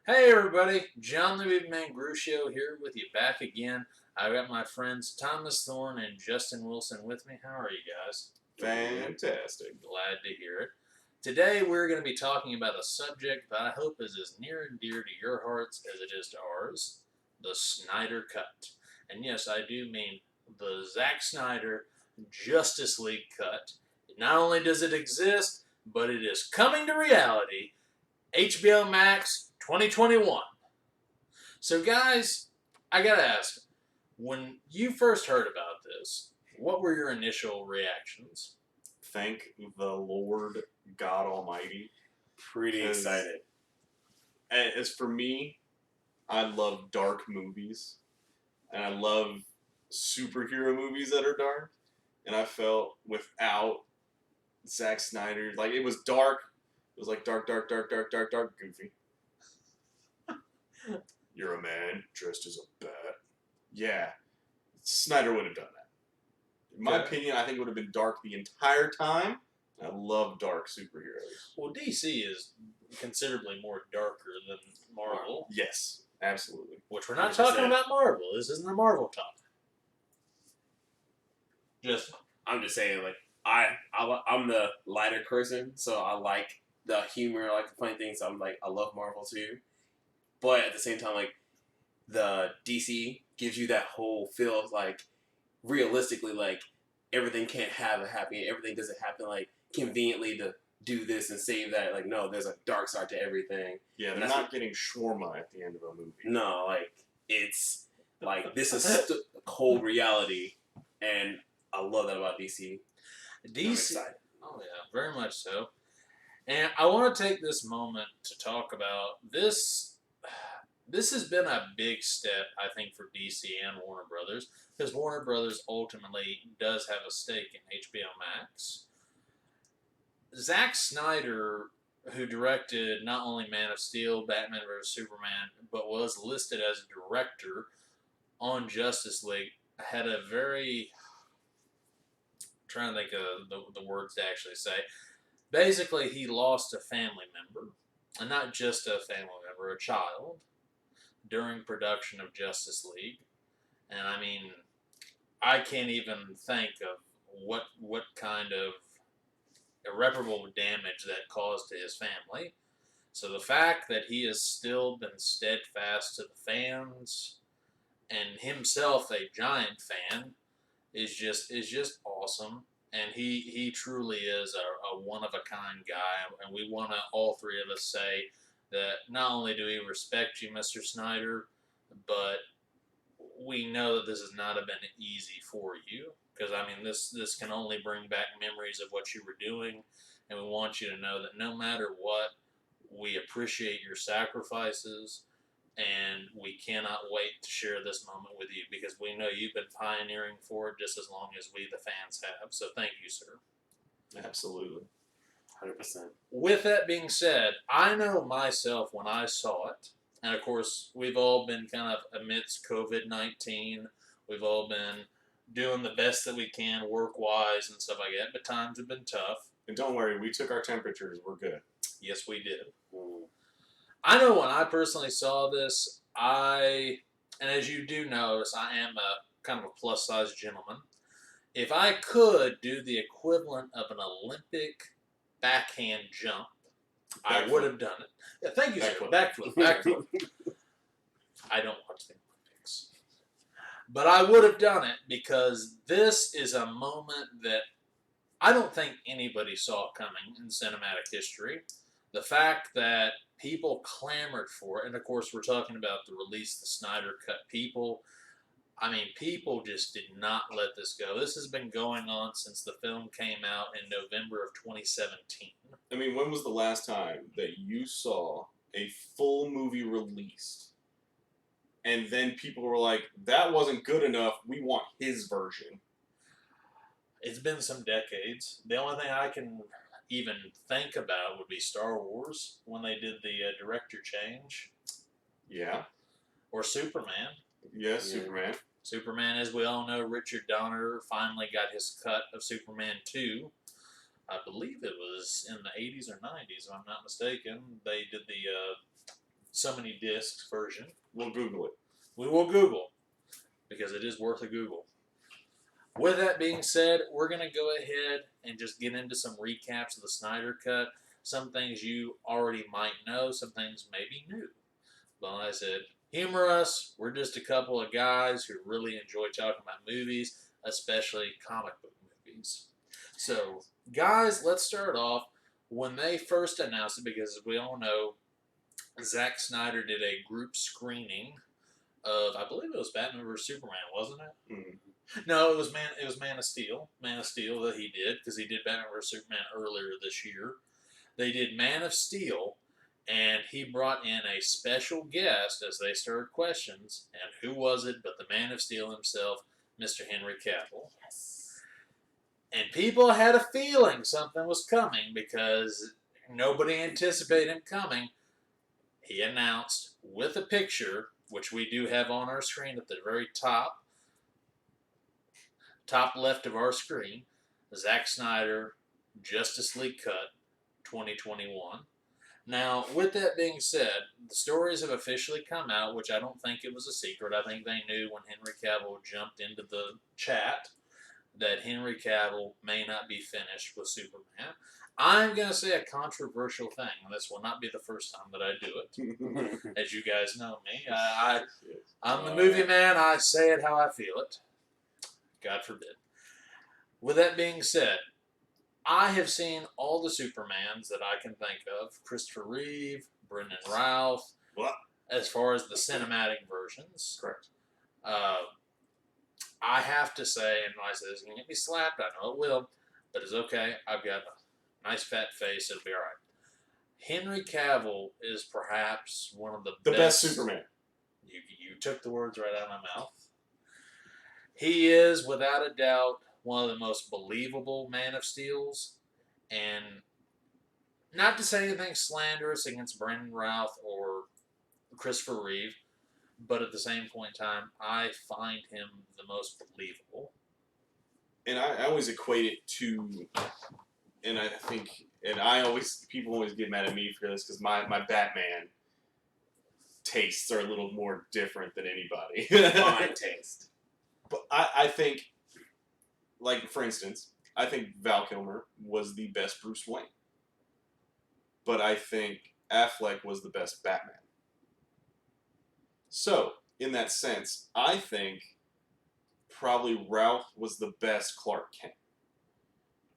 Hey everybody, John the Big Man Grucio here with you back again. I've got my friends Thomas Thorne and Justin Wilson with me. How are you guys? Fantastic. Glad to hear it. Today we're going to be talking about a subject that I hope is as near and dear to your hearts as it is to ours, the Snyder Cut. And yes, I do mean the Zack Snyder Justice League cut. Not only does it exist, but it is coming to reality. HBO Max 2021. So, guys, I gotta ask, when you first heard about this, what were your initial reactions? Thank the Lord God Almighty. Pretty excited. As for me, I love dark movies. And I love superhero movies that are dark. And I felt without Zack Snyder, like it was dark. It was like dark, goofy. You're a man dressed as a bat. Yeah. Snyder would have done that. In my opinion, I think it would have been dark the entire time. I love dark superheroes. Well, DC is considerably more darker than Marvel. Yes, absolutely. Which we're not talking about Marvel. This isn't a Marvel talk. I'm just saying, like I'm the lighter person, so I like the humor, I like the funny things. So I'm like, I love Marvel too, but at the same time, like the DC gives you that whole feel of like realistically, like everything can't have a happy, everything doesn't happen like conveniently to do this and save that. Like no, there's a dark side to everything. Yeah, they're not getting shawarma at the end of a movie. No, like it's like this is cold reality, and I love that about DC. DC. Oh yeah, very much so. And I want to take this moment to talk about this. This has been a big step, I think, for DC and Warner Brothers, because Warner Brothers ultimately does have a stake in HBO Max. Zack Snyder, who directed not only Man of Steel, Batman vs. Superman, but was listed as a director on Justice League, had a very... I'm trying to think of the words to actually say. Basically, he lost a family member, and not just a family member, a child, during production of Justice League. And I mean, I can't even think of what kind of irreparable damage that caused to his family. So the fact that he has still been steadfast to the fans and himself a giant fan is just awesome. And he truly is a one-of-a-kind guy. And we want to, all three of us, say that not only do we respect you, Mr. Snyder, but we know that this has not been easy for you. Because, I mean, this can only bring back memories of what you were doing. And we want you to know that no matter what, we appreciate your sacrifices. And we cannot wait to share this moment with you because we know you've been pioneering for it just as long as we, the fans, have. So thank you, sir. Absolutely. 100%. With that being said, I know myself when I saw it, and of course, we've all been kind of amidst COVID-19. We've all been doing the best that we can work-wise and stuff like that, but times have been tough. And don't worry, we took our temperatures. We're good. Yes, we did. I know when I personally saw this, and as you do notice, I am a kind of a plus-size gentleman. If I could do the equivalent of an Olympic backhand jump, I would have done it. Yeah, thank you, sir. Backflip. I don't watch the Olympics. But I would have done it because this is a moment that I don't think anybody saw coming in cinematic history. The fact that people clamored for it, and of course we're talking about the release, the Snyder Cut. People just did not let this go. This has been going on since the film came out in November of 2017. I mean, when was the last time that you saw a full movie released and then people were like, that wasn't good enough, we want his version? It's been some decades. The only thing I can even think about would be Star Wars when they did the director change. Yeah. Or Superman. Yes, yeah. Superman. Superman, as we all know, Richard Donner finally got his cut of Superman 2. I believe it was in the 80s or 90s, if I'm not mistaken. They did the so many discs version. We'll Google it. We will Google, because it is worth a Google. With that being said, we're going to go ahead and just get into some recaps of the Snyder Cut. Some things you already might know, some things maybe new. But like I said, humor us. We're just a couple of guys who really enjoy talking about movies, especially comic book movies. So, guys, let's start off. When they first announced it, because as we all know, Zack Snyder did a group screening of, I believe it was Batman vs Superman, wasn't it? Mm-hmm. No, it was Man of Steel. Man of Steel that he did, because he did Batman vs Superman earlier this year. They did Man of Steel, and he brought in a special guest as they started questions. And who was it but the Man of Steel himself, Mr. Henry Cavill? Yes. And people had a feeling something was coming because nobody anticipated him coming. He announced with a picture, which we do have on our screen at the very top left of our screen, Zack Snyder, Justice League Cut 2021. Now, with that being said, the stories have officially come out, which I don't think it was a secret. I think they knew when Henry Cavill jumped into the chat that Henry Cavill may not be finished with Superman. I'm going to say a controversial thing, and this will not be the first time that I do it. As you guys know me, I'm the movie man. I say it how I feel it. God forbid. With that being said, I have seen all the Supermans that I can think of. Christopher Reeve, Brendan Routh, What? as far as the cinematic versions. Correct. I have to say, and I said, it's going to get me slapped. I know it will, but it's okay. I've got a nice fat face. It'll be all right. Henry Cavill is perhaps one of the best Superman. You took the words right out of my mouth. He is, without a doubt, one of the most believable Man of Steels. And not to say anything slanderous against Brendan Routh or Christopher Reeve, but at the same point in time, I find him the most believable. And I always equate it to, and I think, people always get mad at me for this because my Batman tastes are a little more different than anybody. Fine taste. But I think, like, for instance, I think Val Kilmer was the best Bruce Wayne. But I think Affleck was the best Batman. So, in that sense, I think probably Ralph was the best Clark Kent.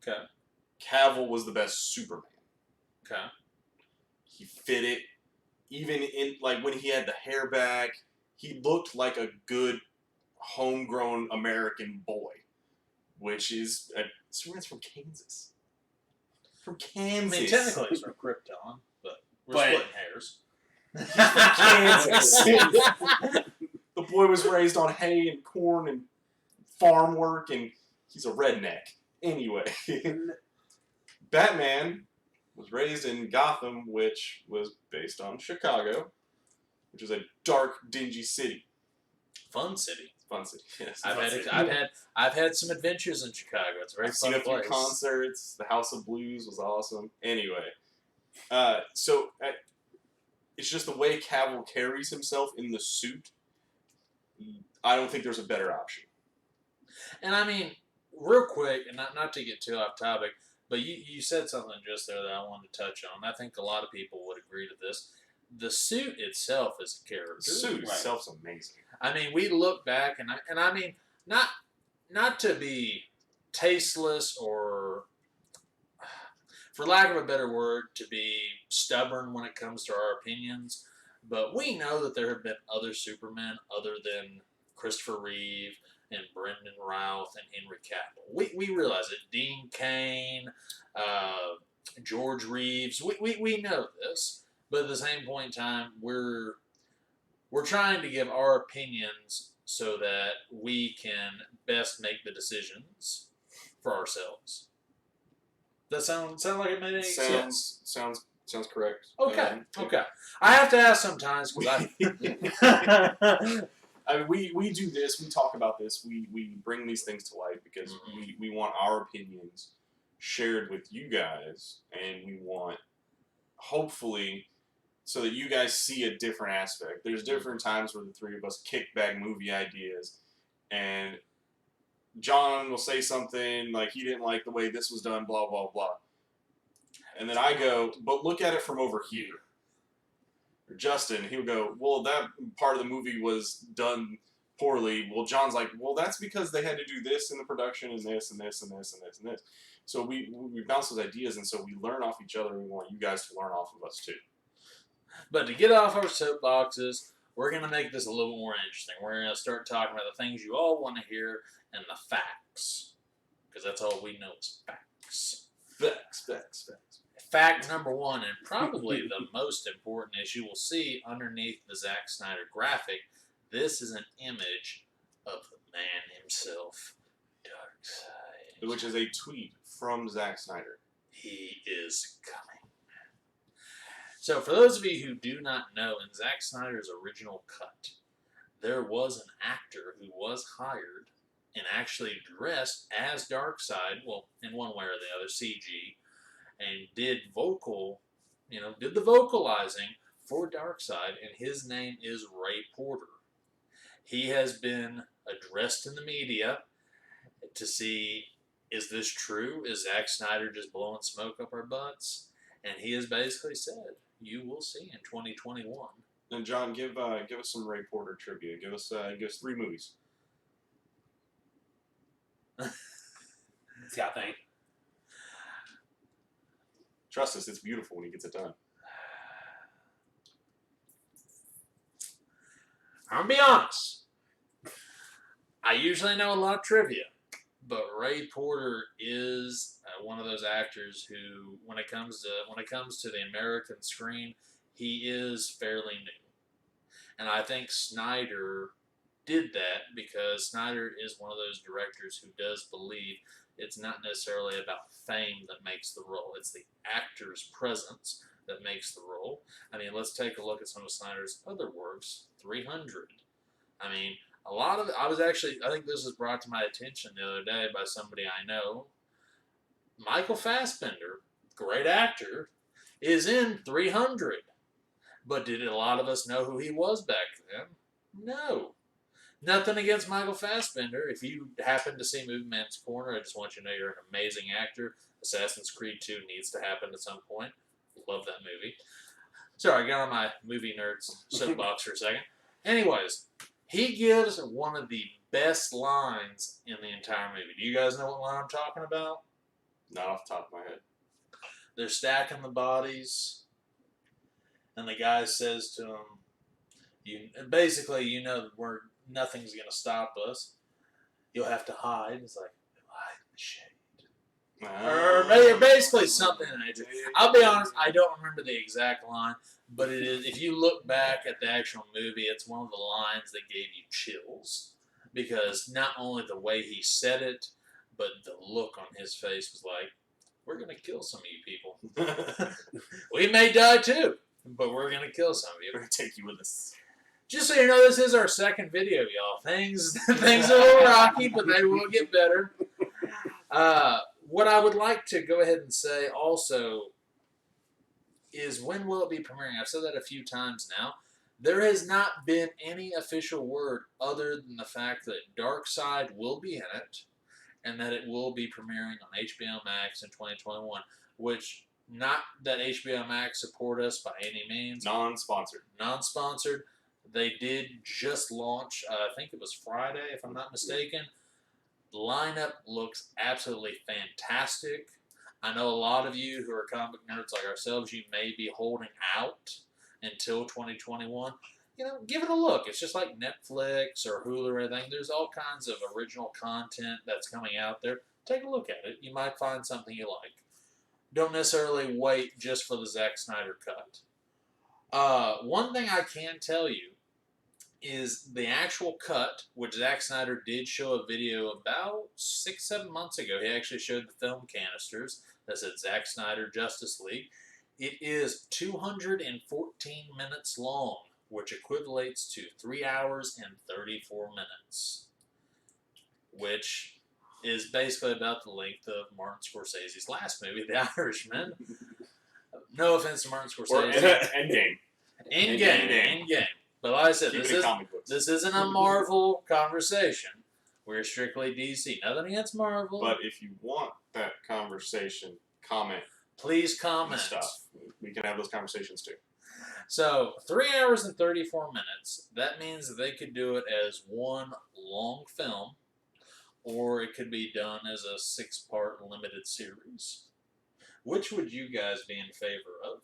Okay. Cavill was the best Superman. Okay. He fit it. Even in, like, when he had the hair back, he looked like a good homegrown American boy. Which is, Superman's from Kansas. From Kansas. I mean, technically he's from Krypton, but we're splitting hairs. Kansas. The boy was raised on hay and corn and farm work, and he's a redneck. Anyway, Batman was raised in Gotham, which was based on Chicago, which is a dark, dingy city. Fun city. Fun city. Yes. I've had some adventures in Chicago. It's a very fun place. I've seen a few concerts. The House of Blues was awesome. Anyway, it's just the way Cavill carries himself in the suit. I don't think there's a better option. And I mean, real quick, and not to get too off topic, but you said something just there that I wanted to touch on. I think a lot of people would agree to this. The suit itself is a character. The suit itself's amazing. I mean, we look back, and I mean, not to be tasteless or, for lack of a better word, to be stubborn when it comes to our opinions, but we know that there have been other Supermen other than Christopher Reeve and Brendan Routh and Henry Cavill. We realize it. Dean Cain, George Reeves. We know this, but at the same point in time, we're trying to give our opinions so that we can best make the decisions for ourselves. Does that sound like it made any sense? Sounds correct. Okay. Okay. I have to ask sometimes because I mean, we do this. We talk about this. We bring these things to light because we want our opinions shared with you guys, and we want, hopefully, so that you guys see a different aspect. There's different times where the three of us kick back movie ideas, and John will say something like he didn't like the way this was done, blah, blah, blah. And then I go, but look at it from over here. Or Justin, he'll go, well, that part of the movie was done poorly. Well, John's like, well, that's because they had to do this in the production and this and this and this and this and this. So we bounce those ideas, and so we learn off each other, and we want you guys to learn off of us too. But to get off our soapboxes, we're going to make this a little more interesting. We're going to start talking about the things you all want to hear and the facts. Because that's all we know is facts. Facts. Fact number one, and probably the most important, is you will see underneath the Zack Snyder graphic, this is an image of the man himself, Darkseid. Which is a tweet from Zack Snyder. He is coming. So for those of you who do not know, in Zack Snyder's original cut, there was an actor who was hired and actually dressed as Darkseid, well, in one way or the other, CG, and did the vocalizing for Darkseid, and his name is Ray Porter. He has been addressed in the media to see, is this true? Is Zack Snyder just blowing smoke up our butts? And he has basically said, you will see in 2021. And John, give us some Ray Porter trivia. Give us 3 movies. Scott, thank. Trust us, it's beautiful when he gets it done. I'm gonna be honest. I usually know a lot of trivia, but Ray Porter is one of those actors who, when it comes to the American screen, he is fairly new, and I think Snyder did that because Snyder is one of those directors who does believe it's not necessarily about fame that makes the role; it's the actor's presence that makes the role. I mean, let's take a look at some of Snyder's other works. 300. I mean, a lot of it, I think this was brought to my attention the other day by somebody I know. Michael Fassbender, great actor, is in 300. But did a lot of us know who he was back then? No. Nothing against Michael Fassbender. If you happen to see Movie Man's Corner, I just want you to know you're an amazing actor. Assassin's Creed 2 needs to happen at some point. Love that movie. Sorry, I got on my movie nerds soapbox for a second. Anyways, he gives one of the best lines in the entire movie. Do you guys know what line I'm talking about? Not off the top of my head. They're stacking the bodies, and the guy says to him, basically, nothing's going to stop us. You'll have to hide. It's like, hide in the shade. Or basically something in nature. I'll be honest, I don't remember the exact line, but it is. If you look back at the actual movie, it's one of the lines that gave you chills, because not only the way he said it, but the look on his face was like, we're going to kill some of you people. We may die too, but we're going to kill some of you. We're going to take you with us. Just so you know, this is our second video, y'all. Things are a little rocky, but they will get better. What I would like to go ahead and say also is, when will it be premiering? I've said that a few times now. There has not been any official word other than the fact that Darkseid will be in it and that it will be premiering on HBO Max in 2021, which, not that HBO Max support us by any means. Non-sponsored. Non-sponsored. They did just launch, I think it was Friday, if I'm not mistaken. The lineup looks absolutely fantastic. I know a lot of you who are comic nerds like ourselves, you may be holding out until 2021. Give it a look. It's just like Netflix or Hulu or anything. There's all kinds of original content that's coming out there. Take a look at it. You might find something you like. Don't necessarily wait just for the Zack Snyder cut. One thing I can tell you is the actual cut, which Zack Snyder did show a video about 6-7 months ago. He actually showed the film canisters that said Zack Snyder Justice League. It is 214 minutes long, which equivalates to 3 hours and 34 minutes, which is basically about the length of Martin Scorsese's last movie, The Irishman. No offense to Martin Scorsese. Or Endgame. In game. game. But like I said, Keep it in comic books. this isn't a Marvel conversation. We're strictly DC. Nothing against Marvel. But if you want that conversation, comment. Please And comment. stuff. We can have those conversations too. So, 3 hours and 34 minutes. That means that they could do it as one long film, or it could be done as a 6-part limited series. Which would you guys be in favor of?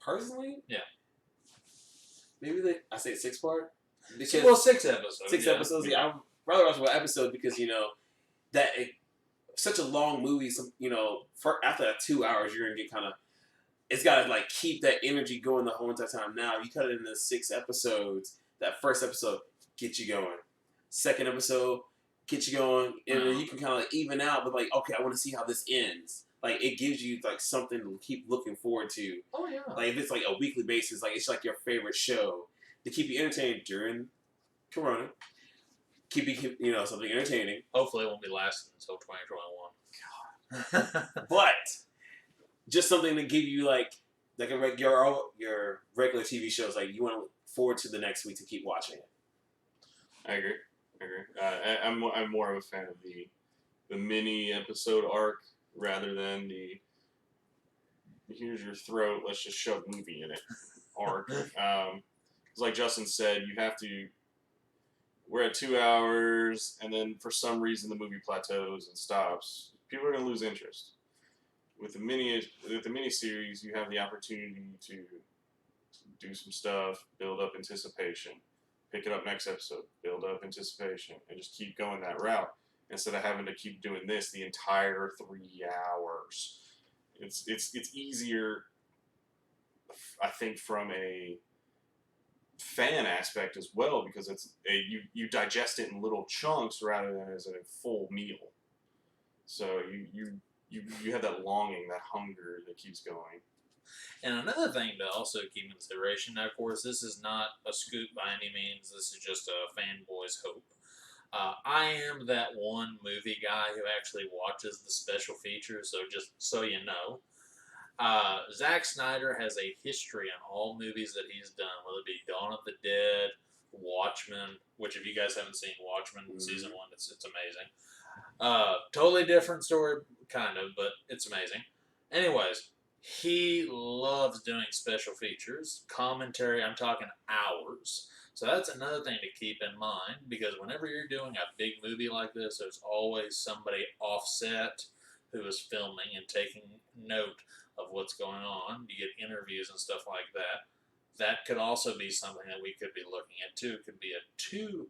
Personally, Yeah. Maybe I say 6-part. Because 6 episodes. 6 episodes. Yeah, I'd rather watch one episode because such a long movie. After that 2 hours, you're gonna get kind of. It's gotta like keep that energy going the whole entire time. Now, if you cut it into 6 episodes, that first episode get you going. Second episode get you going, and then you can kind of like even out. But like, okay, I want to see how this ends. Like, it gives you like something to keep looking forward to. Oh yeah. Like if it's like a weekly basis, like it's like your favorite show to keep you entertained during Corona. Keep you something entertaining. Hopefully, it won't be lasting until 2021. God. But just something to give you like your regular TV shows. Like you want to look forward to the next week to keep watching it. I agree. I'm more of a fan of the mini episode arc rather than the here's your throat, let's just shove movie in it arc. It's like Justin said, we're at 2 hours, and then for some reason the movie plateaus and stops. People are going to lose interest. With the mini series, you have the opportunity to do some stuff, build up anticipation, pick it up next episode, build up anticipation, and just keep going that route instead of having to keep doing this the entire 3 hours. It's easier, I think, from a fan aspect as well, because you digest it in little chunks rather than as a full meal. So you have that longing, that hunger that keeps going. And another thing to also keep in consideration, now, of course, this is not a scoop by any means. This is just a fanboy's hope. I am that one movie guy who actually watches the special features, so just so you know. Zack Snyder has a history on all movies that he's done, whether it be Dawn of the Dead, Watchmen, which if you guys haven't seen Watchmen, season 1, it's amazing. Totally different story, kind of, but it's amazing. Anyways, he loves doing special features, commentary, I'm talking hours. So that's another thing to keep in mind, because whenever you're doing a big movie like this, there's always somebody offset who is filming and taking note of what's going on. You get interviews and stuff like that. That could also be something that we could be looking at too. It could be a two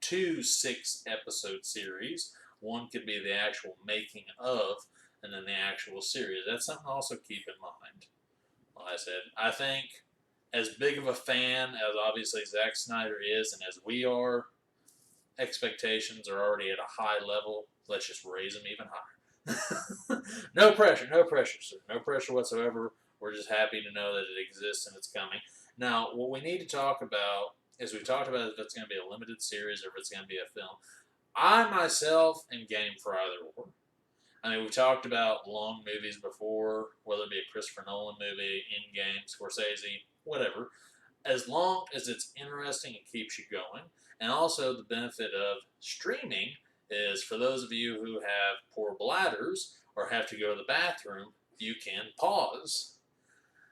6-episode series. One could be the actual making of, and then the actual series. That's something to also keep in mind. Like I said, I think as big of a fan as obviously Zack Snyder is, and as we are, expectations are already at a high level. Let's just raise them even higher. No pressure, sir. No pressure whatsoever. We're just happy to know that it exists and it's coming. Now, what we need to talk about is we've talked about if it's going to be a limited series or if it's going to be a film. I myself am game for either or. I mean, we've talked about long movies before, whether it be a Christopher Nolan movie, Endgame, Scorsese, whatever. As long as it's interesting and keeps you going. And also the benefit of streaming is for those of you who have poor bladders or have to go to the bathroom, you can pause.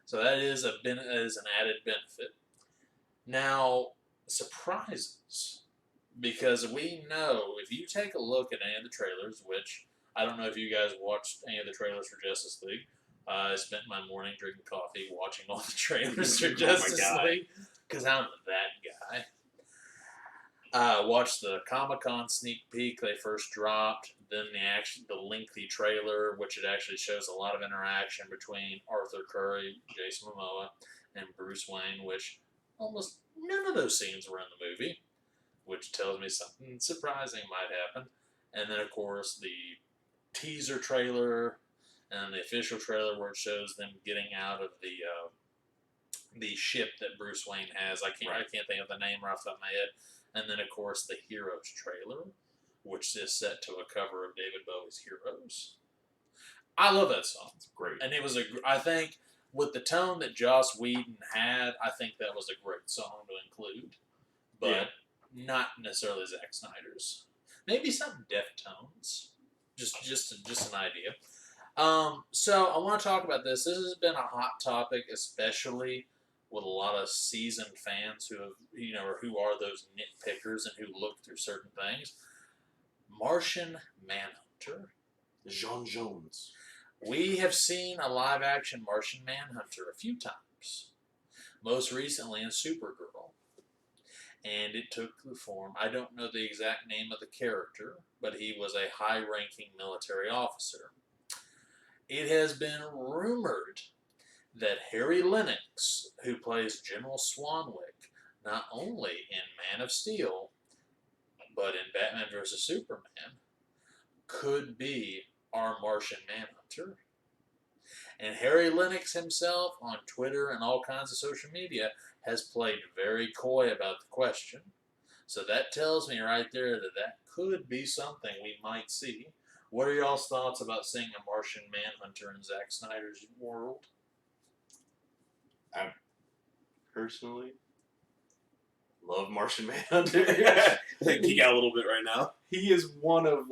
So that is an added benefit. Now, surprises. Because we know, if you take a look at any of the trailers, which I don't know if you guys watched any of the trailers for Justice League. I spent my morning drinking coffee watching all the trailers for Justice League because I'm that guy. Watched the Comic-Con sneak peek they first dropped, then the lengthy trailer, which it actually shows a lot of interaction between Arthur Curry, Jason Momoa, and Bruce Wayne, which almost none of those scenes were in the movie, which tells me something surprising might happen. And then, of course, the teaser trailer and the official trailer where it shows them getting out of the ship that Bruce Wayne has. I can't think of the name right off the top of my head. And then, of course, the Heroes trailer, which is set to a cover of David Bowie's Heroes. I love that song. It's great. And it was I think with the tone that Joss Whedon had, I think that was a great song to include, but not necessarily Zack Snyder's. Maybe some Deftones. Just an idea. So I want to talk about this. This has been a hot topic, especially with a lot of seasoned fans who have, or who are those nitpickers and who look through certain things. Martian Manhunter. John Jones. We have seen a live-action Martian Manhunter a few times. Most recently in Supergirl. And it took the form, I don't know the exact name of the character, but he was a high-ranking military officer. It has been rumored that Harry Lennox, who plays General Swanwick, not only in Man of Steel, but in Batman vs. Superman, could be our Martian Manhunter. And Harry Lennox himself, on Twitter and all kinds of social media, has played very coy about the question. So that tells me right there that that could be something we might see. What are y'all's thoughts about seeing a Martian Manhunter in Zack Snyder's world? I personally love Martian Manhunter. Geek out a little bit right now. He is one of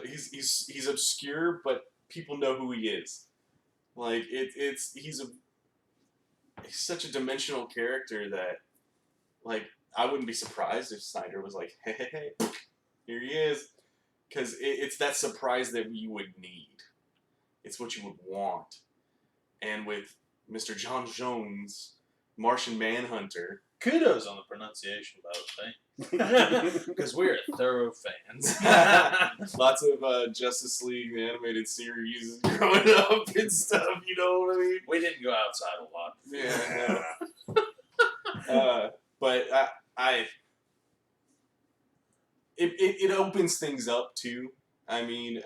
he's obscure, but people know who he is. He's such a dimensional character that I wouldn't be surprised if Snyder was like, hey, here he is. Because it's that surprise that you would need. It's what you would want. And with Mr. John Jones, Martian Manhunter. Kudos on the pronunciation, by the way. Because we're thorough fans. Lots of Justice League animated series growing up and stuff, you know what I mean? We didn't go outside a lot. Yeah. But it opens things up too. I mean,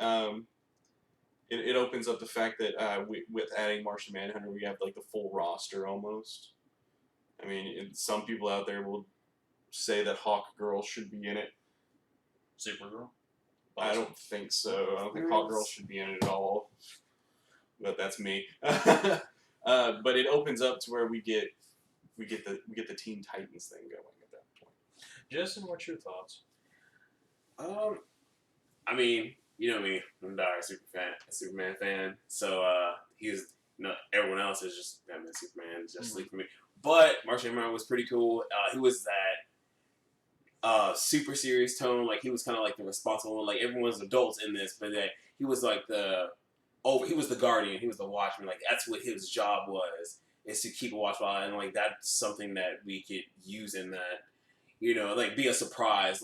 it opens up the fact that with adding Martian Manhunter, we have the full roster almost. I mean, some people out there will say that Hawkgirl should be in it. Supergirl? I don't think so. I don't think Hawkgirl should be in it at all. But that's me. But it opens up to where we get the Teen Titans thing going at that point. Justin, what's your thoughts? I mean, you know me, I'm a diehard Superman fan. So everyone else is just Batman, Superman, Justice League for me. But Martian Manhunter was pretty cool. He was that super serious tone. He was kind of the responsible one. Everyone's adults in this, but he was he was the guardian. He was the watchman. That's what his job was, is to keep a watchful. And that's something that we could use in that. Be a surprise.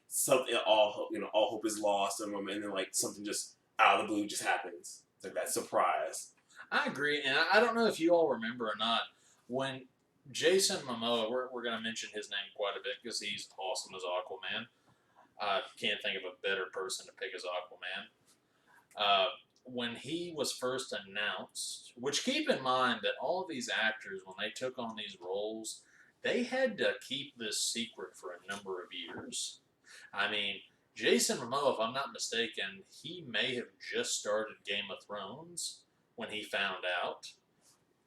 Something all hope is lost, and then something just out of the blue just happens. It's that surprise. I agree, and I don't know if you all remember or not when Jason Momoa. We're going to mention his name quite a bit because he's awesome as Aquaman. I can't think of a better person to pick as Aquaman. When he was first announced, which keep in mind that all of these actors, when they took on these roles, they had to keep this secret for a number of years. I mean, Jason Momoa, if I'm not mistaken, he may have just started Game of Thrones when he found out.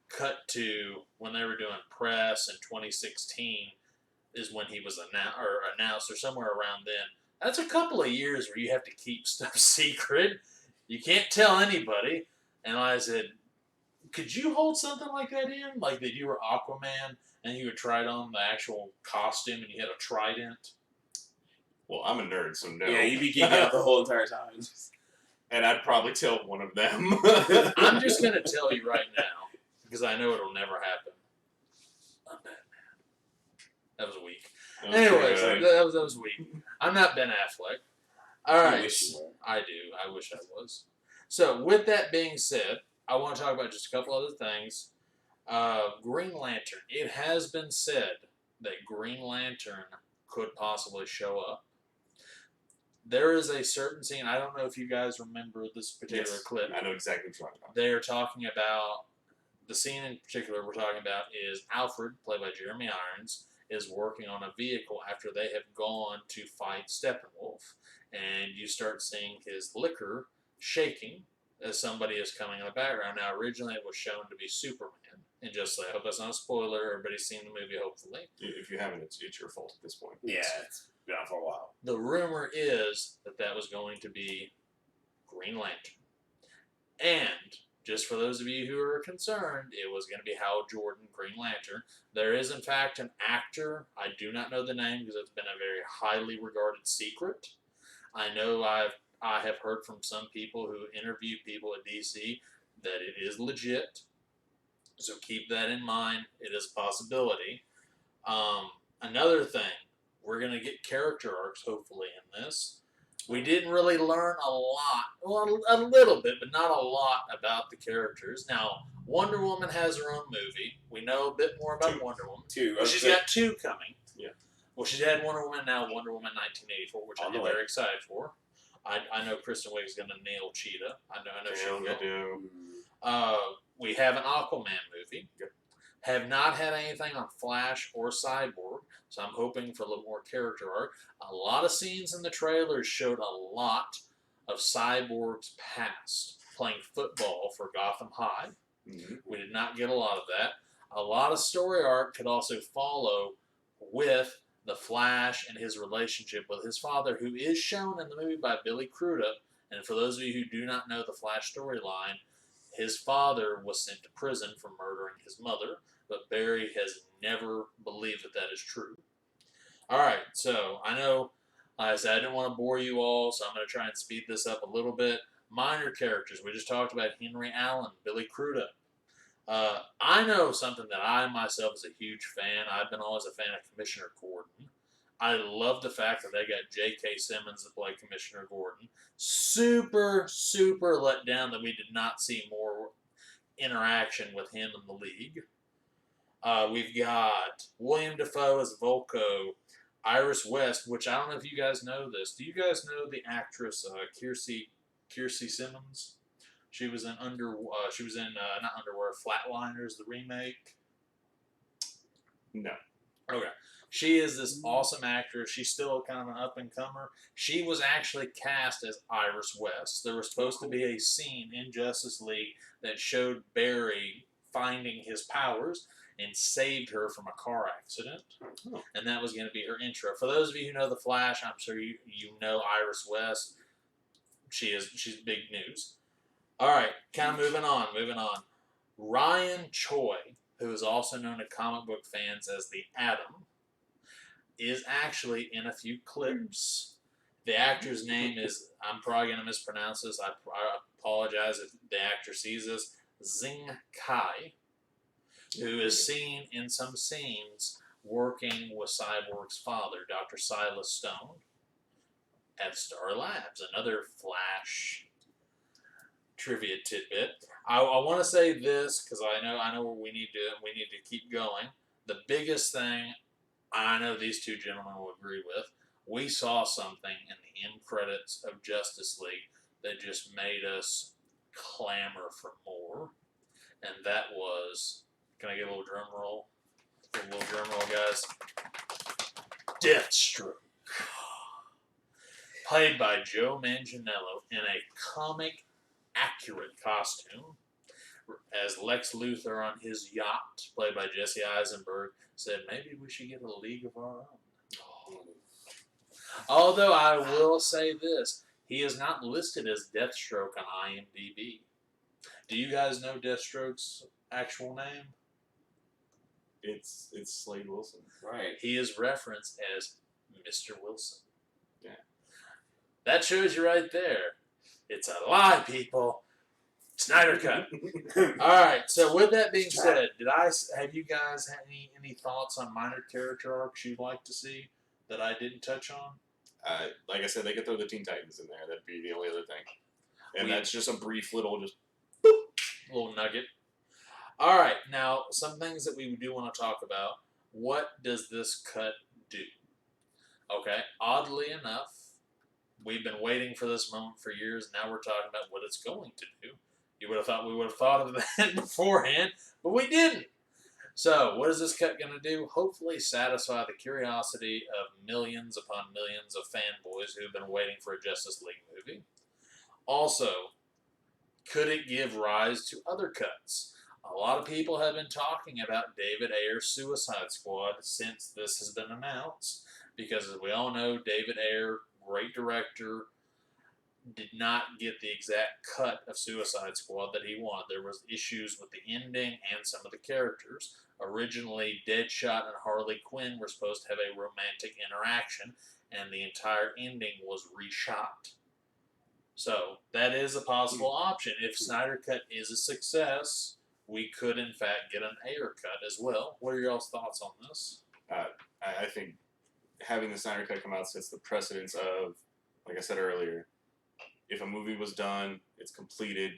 Cut to when they were doing press in 2016 is when he was announced or somewhere around then. That's a couple of years where you have to keep stuff secret. You can't tell anybody. And I said, could you hold something like that in? That you were Aquaman and you had tried on the actual costume and you had a trident? Well, I'm a nerd, so no. Yeah, you'd be geeking out the whole entire time. And I'd probably tell one of them. I'm just going to tell you right now, because I know it'll never happen. I'm Batman. That was weak. Okay. Anyways, that was weak. I'm not Ben Affleck. All right. I do. I wish I was. So, with that being said, I want to talk about just a couple other things. Green Lantern. It has been said that Green Lantern could possibly show up. There is a certain scene, I don't know if you guys remember this particular clip. I know exactly what you're talking about. They're talking about, the scene in particular we're talking about is Alfred, played by Jeremy Irons, is working on a vehicle after they have gone to fight Steppenwolf. And you start seeing his liquor shaking as somebody is coming in the background. Now, originally it was shown to be Superman. And just I hope that's not a spoiler. Everybody's seen the movie, hopefully. If you haven't, it's your fault at this point. Yeah, it's been out for a while. The rumor is that was going to be Green Lantern. And just for those of you who are concerned, it was going to be Hal Jordan, Green Lantern. There is, in fact, an actor. I do not know the name because it's been a very highly regarded secret. I know I have heard from some people who interview people at DC that it is legit. So keep that in mind. It is a possibility. Another thing, we're going to get character arcs, hopefully, in this. We didn't really learn a lot. Well, a little bit, but not a lot about the characters. Now, Wonder Woman has her own movie. We know a bit more about Wonder Woman. Well, she's got 2 coming. Yeah. Well, she's had Wonder Woman now, Wonder Woman 1984, which I'm very excited for. I know Kristen Wiig's going to nail Cheetah. I know she will. We have an Aquaman movie. Yep. Have not had anything on Flash or Cyborg, so I'm hoping for a little more character arc. A lot of scenes in the trailers showed a lot of Cyborg's past, playing football for Gotham High. Mm-hmm. We did not get a lot of that. A lot of story arc could also follow with the Flash and his relationship with his father, who is shown in the movie by Billy Crudup. And for those of you who do not know the Flash storyline, his father was sent to prison for murdering his mother, but Barry has never believed that is true. All right, so I know, like I said, I didn't want to bore you all, so I'm going to try and speed this up a little bit. Minor characters. We just talked about Henry Allen, Billy Crudup. I know something that I myself is a huge fan. I've been always a fan of Commissioner Gordon. I love the fact that they got J.K. Simmons to play Commissioner Gordon. Super, super let down that we did not see more interaction with him in the league. We've got William Dafoe as Volko, Iris West, which I don't know if you guys know this. Do you guys know the actress Kiersey Simmons? She was in not Underwear, Flatliners, the remake. No. Okay. She is this awesome actress. She's still kind of an up-and-comer. She was actually cast as Iris West. There was supposed to be a scene in Justice League that showed Barry finding his powers and saved her from a car accident. Oh. And that was going to be her intro. For those of you who know The Flash, I'm sure you know Iris West. She's big news. All right, kind of moving on. Ryan Choi, who is also known to comic book fans as the Atom, is actually in a few clips. The actor's name is, I'm probably going to mispronounce this. I apologize if the actor sees this. Zing Kai, who is seen in some scenes working with Cyborg's father, Dr. Silas Stone, at Star Labs. Another Flash trivia tidbit. I want to say this because I know we need to keep going. The biggest thing I know these two gentlemen will agree with, we saw something in the end credits of Justice League that just made us clamor for more, and that was, can I get a little drum roll? A little drum roll, guys. Deathstroke, played by Joe Manganiello in a comic accurate costume as Lex Luthor on his yacht, played by Jesse Eisenberg, said maybe we should get a league of our own. Oh. Although I will say this, he is not listed as Deathstroke on IMDb. Do you guys know Deathstroke's actual name? It's Slade Wilson. Right. He is referenced as Mr. Wilson. Yeah. That shows you right there. It's a lie, people. Snyder Cut. All right. So with that being said, have you guys had any thoughts on minor character arcs you'd like to see that I didn't touch on? Like I said, they could throw the Teen Titans in there. That'd be the only other thing. And that's just a brief little little nugget. All right. Now, some things that we do want to talk about. What does this cut do? Okay. Oddly enough, we've been waiting for this moment for years. Now we're talking about what it's going to do. You would have thought we would have thought of that beforehand, but we didn't. So, what is this cut going to do? Hopefully satisfy the curiosity of millions upon millions of fanboys who have been waiting for a Justice League movie. Also, Could it give rise to other cuts? A lot of people have been talking about David Ayer's Suicide Squad since this has been announced, because as we all know, David Ayer, great director, did not get the exact cut of Suicide Squad that he wanted. There was issues with the ending and some of the characters. Originally, Deadshot and Harley Quinn were supposed to have a romantic interaction, and the entire ending was reshot. So that is a possible option. If Snyder Cut is a success, we could in fact get an Ayer cut as well. What are y'all's thoughts on this? I think having the Snyder Cut come out sets the precedence of, like I said earlier, if a movie was done, it's completed,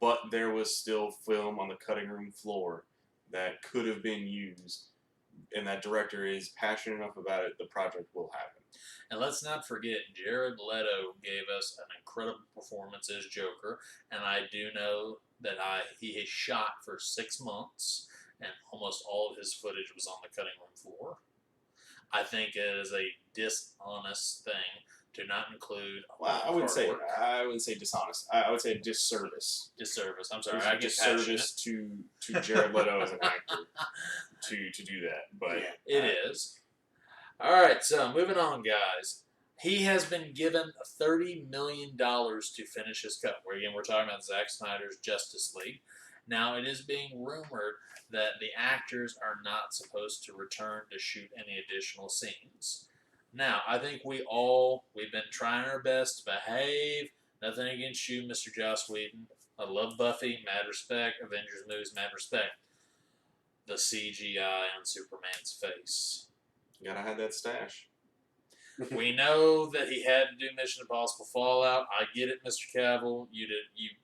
but there was still film on the cutting room floor that could have been used, and that director is passionate enough about it, the project will happen. And let's not forget, Jared Leto gave us an incredible performance as Joker, and I do know that he has shot for 6 months, and almost all of his footage was on the cutting room floor. I think it is a dishonest thing to not include. Well, I wouldn't say dishonest. I would say disservice. Disservice. I'm sorry. There's I a get disservice to Jared Leto as an actor to do that. But it is. All right. So moving on, guys. He has been given $30 million to finish his cut. We're talking about Zack Snyder's Justice League. Now, it is being rumored that the actors are not supposed to return to shoot any additional scenes. Now, I think we've been trying our best to behave. Nothing against you, Mr. Joss Whedon. I love Buffy, mad respect. Avengers movies, mad respect. The CGI on Superman's face. You gotta have that stash. We know that he had to do Mission Impossible Fallout. I get it, Mr. Cavill. You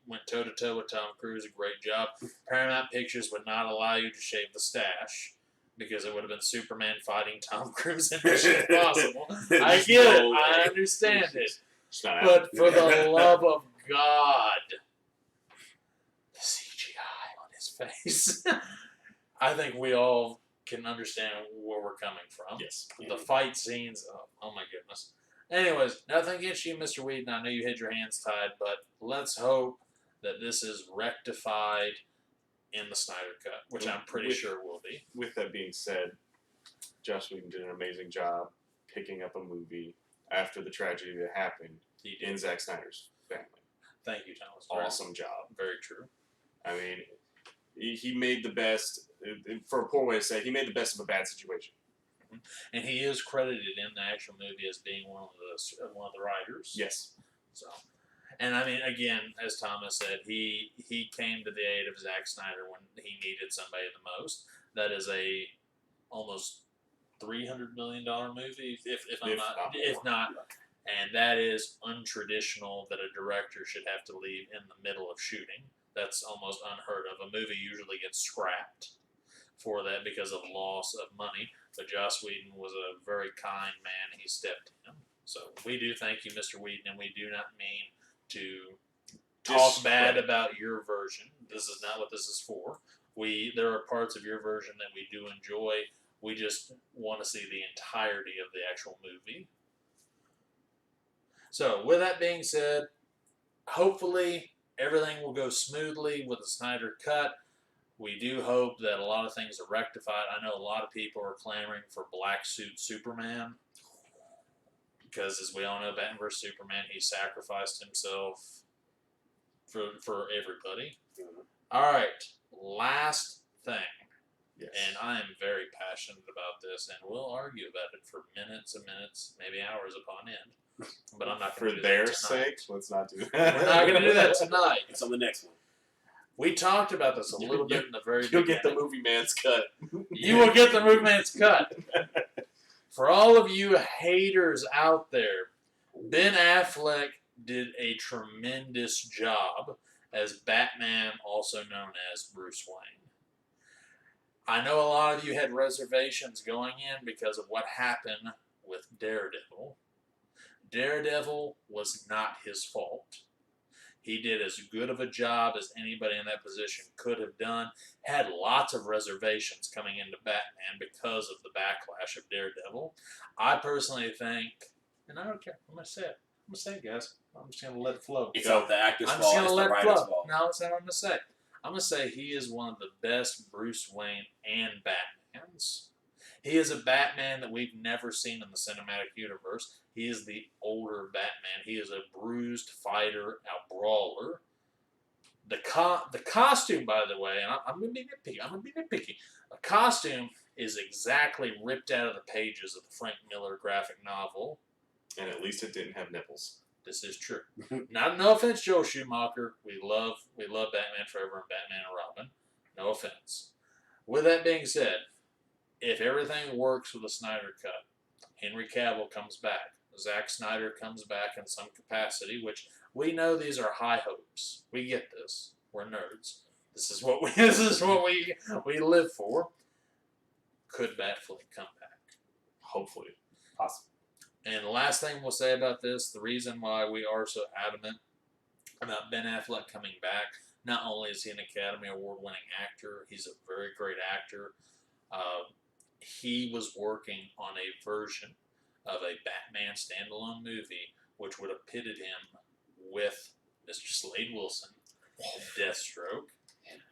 went toe to toe with Tom Cruise. A great job. Paramount Pictures would not allow you to shave the stash because it would have been Superman fighting Tom Cruise in Mission Impossible. I get it. I understand it. But for the love of God, the CGI on his face. I think we all can understand where we're coming from. Yes. The fight scenes, oh my goodness. Anyways, nothing against you, Mr. Whedon. I know you had your hands tied, but let's hope that this is rectified in the Snyder Cut, which I'm pretty sure will be. With that being said, Joss Whedon did an amazing job picking up a movie after the tragedy that happened in Zack Snyder's family. Thank you, Thomas. Awesome job. Very true. I mean, he made the best, for a poor way to say it, he made the best of a bad situation. And he is credited in the actual movie as being one of the writers. Yes. So, and I mean, again, as Thomas said, he came to the aid of Zack Snyder when he needed somebody the most. That is a almost $300 million movie, if not, and that is untraditional that a director should have to leave in the middle of shooting. That's almost unheard of. A movie usually gets scrapped for that because of loss of money. But Joss Whedon was a very kind man. He stepped in. So we do thank you, Mr. Whedon, and we do not mean to talk bad about your version. This is not what this is for. There are parts of your version that we do enjoy. We just want to see the entirety of the actual movie. So with that being said, hopefully everything will go smoothly with the Snyder Cut. We do hope that a lot of things are rectified. I know a lot of people are clamoring for Black Suit Superman because, as we all know, Batman vs. Superman, he sacrificed himself for everybody. All right, last thing. Yes. And I am very passionate about this, and we'll argue about it for minutes and minutes, maybe hours upon end. But I'm not going to do that tonight. For their sake, let's not do that. We're not going to do that tonight. It's on the next one. We talked about this a little bit in the very You'll beginning. get the movie man's cut. You will get the movie man's cut. For all of you haters out there, Ben Affleck did a tremendous job as Batman, also known as Bruce Wayne. I know a lot of you had reservations going in because of what happened with Daredevil. Daredevil was not his fault. He did as good of a job as anybody in that position could have done. Had lots of reservations coming into Batman because of the backlash of Daredevil. I personally think, and I don't care, I'm going to say it, gonna say, guys. I'm just gonna let it flow. It's not the actor's I'm just fault. gonna It's the let it writer's flow. fault. No, that's not what I'm gonna say. I'm gonna say he is one of the best Bruce Wayne and Batmans. He is a Batman that we've never seen in the cinematic universe. He is the older Batman. He is a bruised fighter, a brawler. The costume, by the way, and I'm gonna be nitpicky. The costume is exactly ripped out of the pages of the Frank Miller graphic novel. And at least it didn't have nipples. This is true. No offense, Joel Schumacher. We love Batman Forever and Batman and Robin. No offense. With that being said, if everything works with the Snyder Cut, Henry Cavill comes back. Zack Snyder comes back in some capacity, which we know these are high hopes. We get this. We're nerds. This is what we live for. Could Batfleck come back? Hopefully. Possible. And the last thing we'll say about this, the reason why we are so adamant about Ben Affleck coming back, not only is he an Academy Award-winning actor, he's a very great actor. He was working on a version of a Batman standalone movie, which would have pitted him with Mr. Slade Wilson, Deathstroke.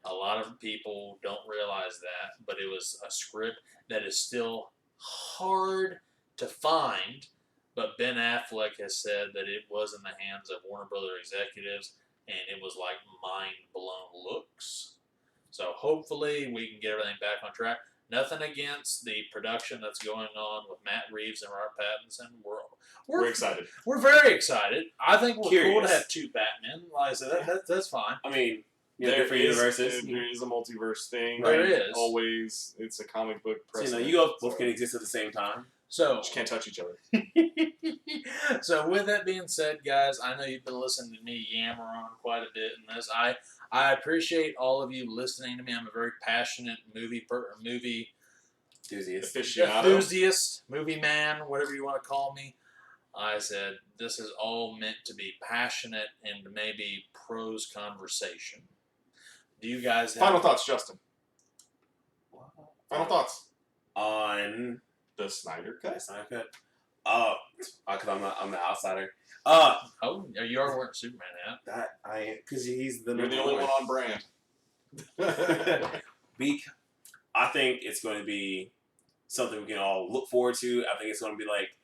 A lot of people don't realize that, but it was a script that is still hard to find. But Ben Affleck has said that it was in the hands of Warner Brothers executives, and it was like mind-blown looks. So hopefully we can get everything back on track. Nothing against the production that's going on with Matt Reeves and Robert Pattinson. We're excited. We're very excited. I think we're cool Curious. to have two Batmen. Like I said, that's fine. I mean, There different universes. There is a multiverse thing. There Like, is. Always, it's a comic book So, precedent. you guys both can exist at the same time. So, Just can't touch each other. so with that being said, guys, I know you've been listening to me yammer on quite a bit in this. I appreciate all of you listening to me. I'm a very passionate movie enthusiast, movie man, whatever you want to call me. I said this is all meant to be passionate and maybe prose conversation. Do you guys have Final thoughts, Justin. Final thoughts. On The Snyder Cut. That's not good. Because I'm the outsider. Oh, you are wearing Superman hat. That because he's the You're the number only one on brand. I think it's going to be something we can all look forward to. I think it's going to be like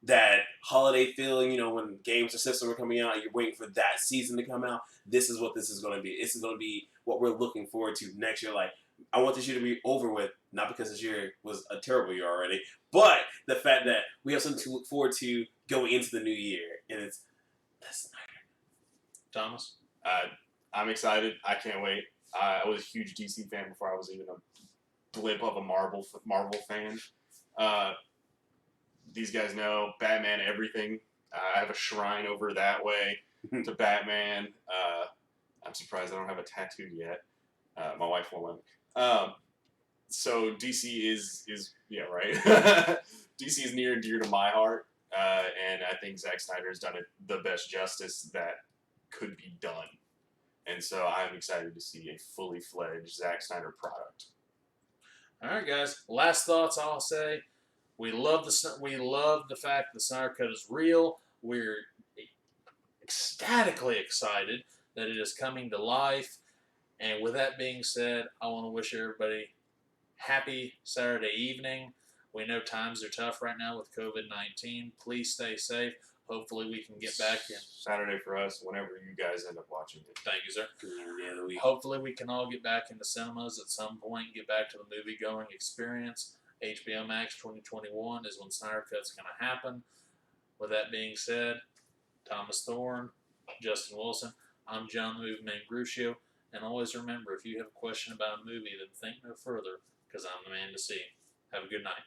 that holiday feeling, when games or systems are coming out, you're waiting for that season to come out. This is what this is going to be. This is going to be what we're looking forward to next year. Like, I want this year to be over with, not because this year was a terrible year already, but the fact that we have something to look forward to going into the new year, and it's the Snyder. Thomas? I'm excited. I can't wait. I was a huge DC fan before I was even a blip of a Marvel fan. These guys know Batman everything. I have a shrine over that way to Batman. I'm surprised I don't have a tattoo yet. My wife won't let me. So DC is yeah, right. DC is near and dear to my heart, and I think Zack Snyder has done it the best justice that could be done. And so I'm excited to see a fully fledged Zack Snyder product. All right, guys. Last thoughts I'll say. We love the fact the Snyder Cut is real. We're ecstatically excited that it is coming to life. And with that being said, I want to wish everybody happy Saturday evening. We know times are tough right now with COVID-19. Please stay safe. Hopefully we can get back in. Saturday for us, whenever you guys end up watching it. Thank you, sir. Hopefully we can all get back into cinemas at some point, get back to the movie-going experience. HBO Max 2021 is when Snyder Cut's going to happen. With that being said, Thomas Thorne, Justin Wilson, I'm John the Movie Man Gruccio, and always remember, if you have a question about a movie, then think no further, because I'm the man to see. Have a good night.